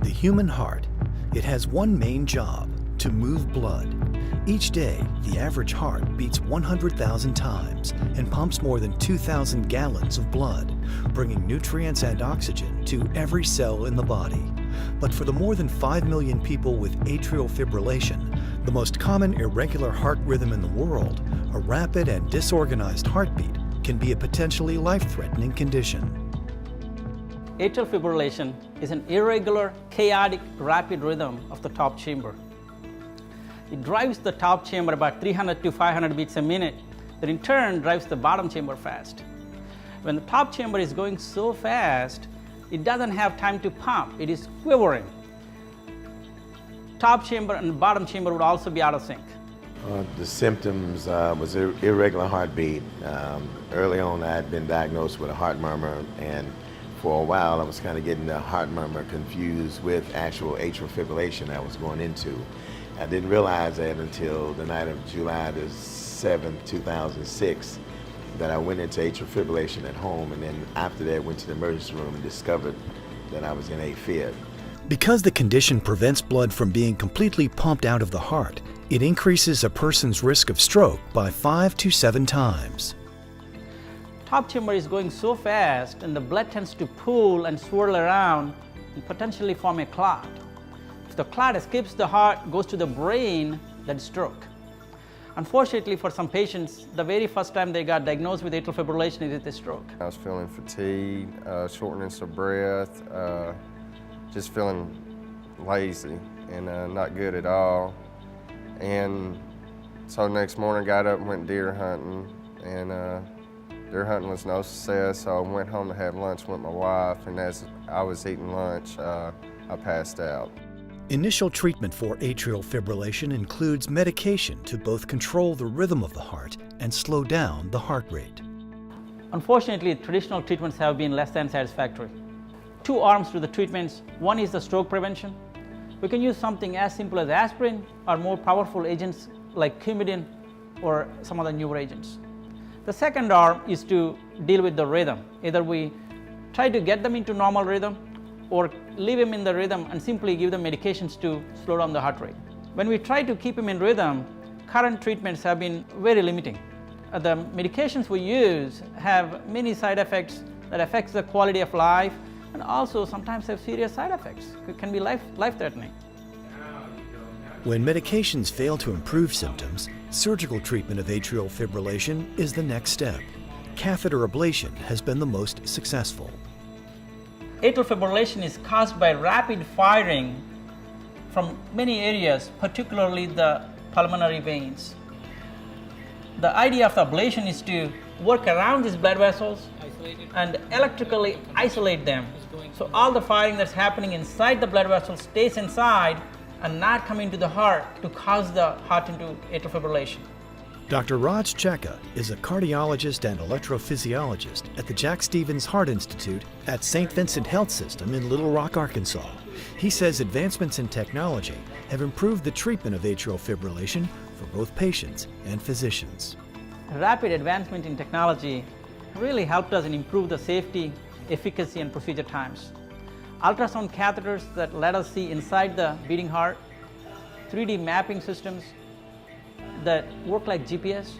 The human heart, it has one main job, to move blood. Each day, the average heart beats 100,000 times and pumps more than 2,000 gallons of blood, bringing nutrients and oxygen to every cell in the body. But for the more than 5 million people with atrial fibrillation, the most common irregular heart rhythm in the world, a rapid and disorganized heartbeat, can be a potentially life-threatening condition. Atrial fibrillation is an irregular, chaotic, rapid rhythm of the top chamber. It drives the top chamber about 300 to 500 beats a minute, that in turn drives the bottom chamber fast. When the top chamber is going so fast, it doesn't have time to pump, it is quivering. Top chamber and bottom chamber would also be out of sync. The symptoms was irregular heartbeat. Early on I had been diagnosed with a heart murmur, and for a while I was kind of getting the heart murmur confused with actual atrial fibrillation I was going into. I didn't realize that until the night of July the 7th, 2006, that I went into atrial fibrillation at home, and then after that went to the emergency room and discovered that I was in AFib. Because the condition prevents blood from being completely pumped out of the heart, it increases a person's risk of stroke by 5 to 7 times. Top chamber is going so fast and the blood tends to pool and swirl around and potentially form a clot. If the clot escapes the heart, goes to the brain, that's stroke. Unfortunately for some patients, the very first time they got diagnosed with atrial fibrillation is with a stroke. I was feeling fatigued, shortness of breath, just feeling lazy and not good at all. And so next morning I got up and went deer hunting, and deer hunting was no success, so I went home to have lunch with my wife, and as I was eating lunch, I passed out. Initial treatment for atrial fibrillation includes medication to both control the rhythm of the heart and slow down the heart rate. Unfortunately, traditional treatments have been less than satisfactory. Two arms to the treatments. One is the stroke prevention. We can use something as simple as aspirin or more powerful agents like Coumadin or some other newer agents. The second arm is to deal with the rhythm. Either we try to get them into normal rhythm or leave them in the rhythm and simply give them medications to slow down the heart rate. When we try to keep them in rhythm, current treatments have been very limiting. The medications we use have many side effects that affects the quality of life, and also sometimes have serious side effects. It can be life-threatening. When medications fail to improve symptoms, surgical treatment of atrial fibrillation is the next step. Catheter ablation has been the most successful. Atrial fibrillation is caused by rapid firing from many areas, particularly the pulmonary veins. The idea of the ablation is to work around these blood vessels and electrically isolate them. So all the firing that's happening inside the blood vessel stays inside and not come into the heart to cause the heart into atrial fibrillation. Dr. Raj Chekka is a cardiologist and electrophysiologist at the Jack Stevens Heart Institute at St. Vincent Health System in Little Rock, Arkansas. He says advancements in technology have improved the treatment of atrial fibrillation for both patients and physicians. Rapid advancement in technology really helped us in improve the safety, efficacy, and procedure times. Ultrasound catheters that let us see inside the beating heart, 3D mapping systems that work like GPS,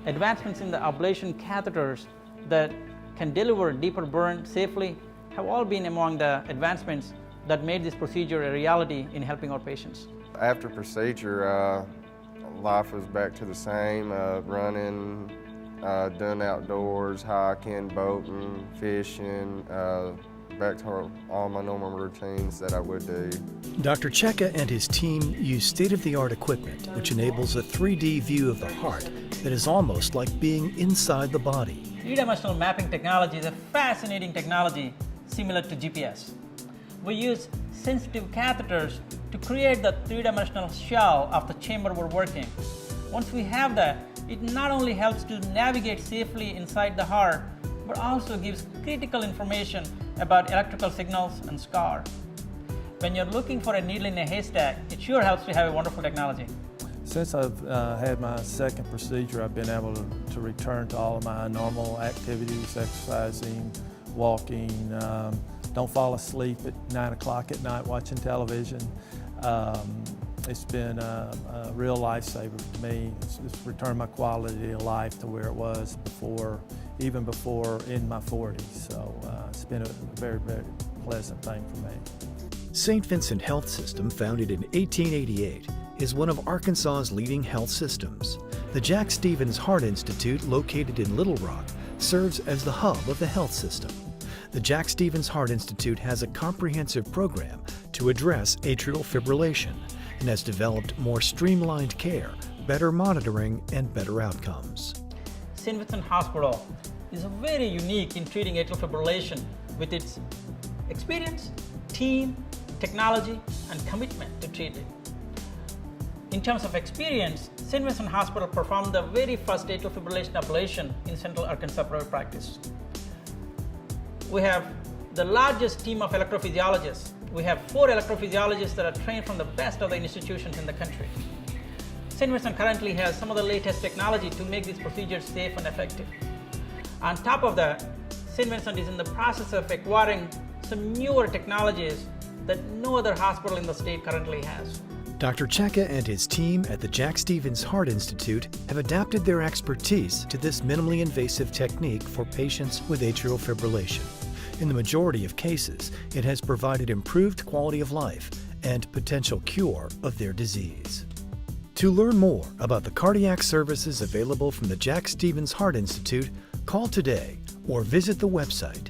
advancements in the ablation catheters that can deliver deeper burn safely have all been among the advancements that made this procedure a reality in helping our patients. After procedure, life was back to the same, running, doing outdoors, hiking, boating, fishing, back to all my normal routines that I would do. Dr. Chekka and his team use state-of-the-art equipment which enables a 3D view of the heart that is almost like being inside the body. Three-dimensional mapping technology is a fascinating technology similar to GPS. We use sensitive catheters to create the three-dimensional shell of the chamber we're working. Once we have that, it not only helps to navigate safely inside the heart, but also gives critical information about electrical signals and scar. When you're looking for a needle in a haystack, it sure helps to have a wonderful technology. Since I've had my second procedure, I've been able to return to all of my normal activities, exercising, walking, don't fall asleep at 9 o'clock at night watching television. It's been a real lifesaver to me. It's returned my quality of life to where it was before, even before in my 40s. So it's been a very, very pleasant thing for me. St. Vincent Health System, founded in 1888, is one of Arkansas's leading health systems. The Jack Stevens Heart Institute, located in Little Rock, serves as the hub of the health system. The Jack Stevens Heart Institute has a comprehensive program to address atrial fibrillation and has developed more streamlined care, better monitoring, and better outcomes. St. Vincent Hospital is very unique in treating atrial fibrillation with its experience, team, technology, and commitment to treat it. In terms of experience, St. Vincent Hospital performed the very first atrial fibrillation ablation in Central Arkansas private practice. We have the largest team of electrophysiologists. We have 4 electrophysiologists that are trained from the best of the institutions in the country. St. Vincent currently has some of the latest technology to make these procedures safe and effective. On top of that, St. Vincent is in the process of acquiring some newer technologies that no other hospital in the state currently has. Dr. Cheka and his team at the Jack Stevens Heart Institute have adapted their expertise to this minimally invasive technique for patients with atrial fibrillation. In the majority of cases, it has provided improved quality of life and potential cure of their disease. To learn more about the cardiac services available from the Jack Stevens Heart Institute, call today or visit the website